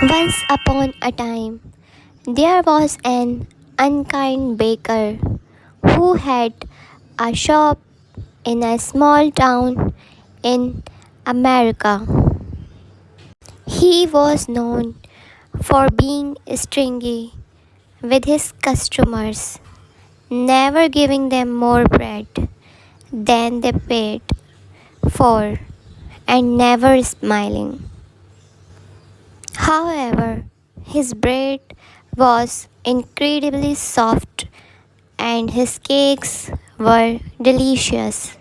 Once upon a time, there was an unkind baker who had a shop in a small town in America. He was known for being stingy with his customers, never giving them more bread than they paid for, and never smiling. However, his bread was incredibly soft and his cakes were delicious.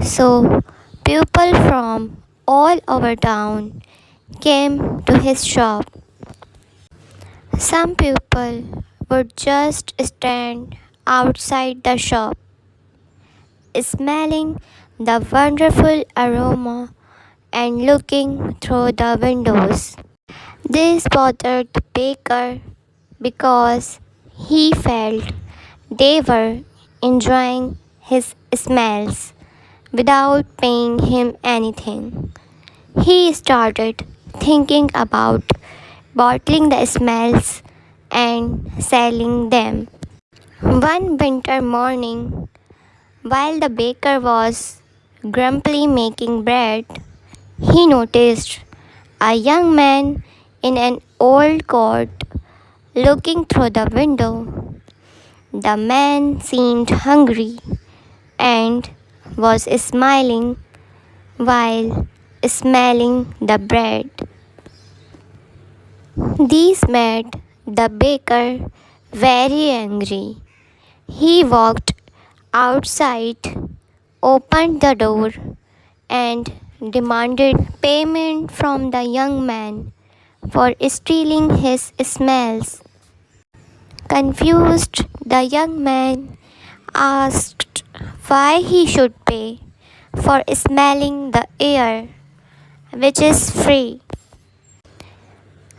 So, people from all over town came to his shop. Some people would just stand outside the shop, smelling the wonderful aroma and looking through the windows. This bothered the baker because he felt they were enjoying his smells without paying him anything. He started thinking about bottling the smells and selling them. One winter morning, while the baker was grumpily making bread, he noticed a young man in an old coat looking through the window. The man seemed hungry and was smiling while smelling the bread. This made the baker very angry. He walked outside, opened the door, and demanded payment from the young man for stealing his smells. Confused, the young man asked why he should pay for smelling the air, which is free.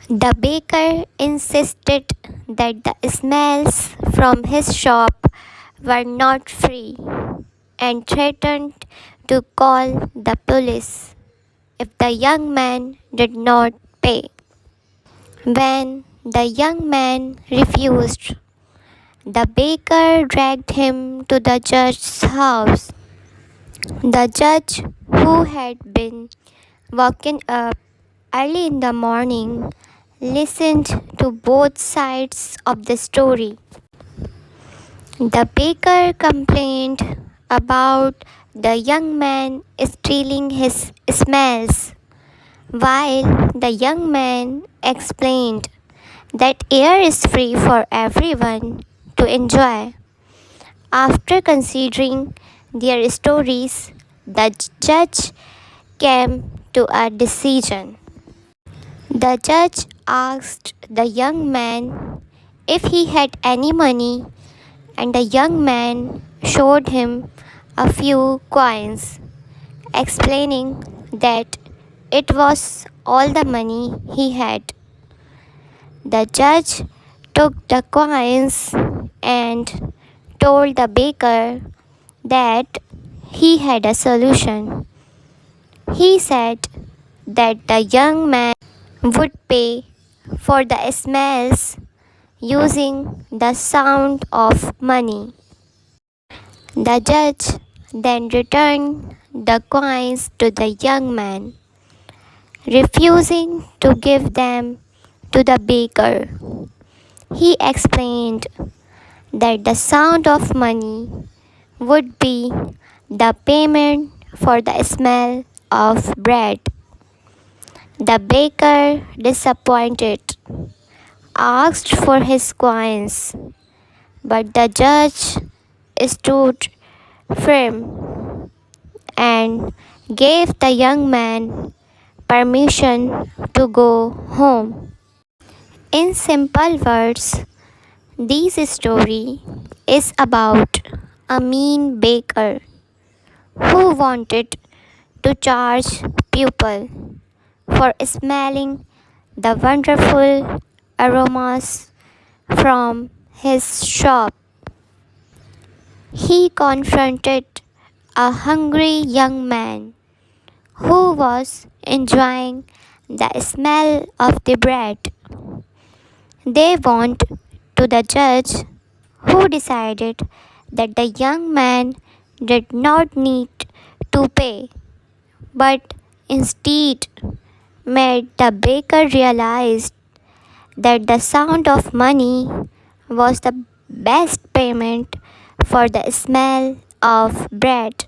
The baker insisted that the smells from his shop were not free and threatened to call the police if the young man did not pay. When the young man refused, the baker dragged him to the judge's house. The judge, who had been woken up early in the morning, listened to both sides of the story. The baker complained about the young man stealing his smells, while the young man explained that air is free for everyone to enjoy. After considering their stories, the judge came to a decision. The judge asked the young man if he had any money, and the young man showed him a few coins, explaining that it was all the money he had. The judge took the coins and told the baker that he had a solution. He said that the young man would pay for the smells using the sound of money. The judge then returned the coins to the young man, refusing to give them to the baker. He explained that the sound of money would be the payment for the smell of bread. The baker, disappointed, asked for his coins, but the judge stood firm and gave the young man permission to go home. In simple words, this story is about a mean baker who wanted to charge people for smelling the wonderful aromas from his shop. He confronted a hungry young man who was enjoying the smell of the bread. They went to the judge, who decided that the young man did not need to pay, but instead made the baker realize that the sound of money was the best payment for the smell of bread.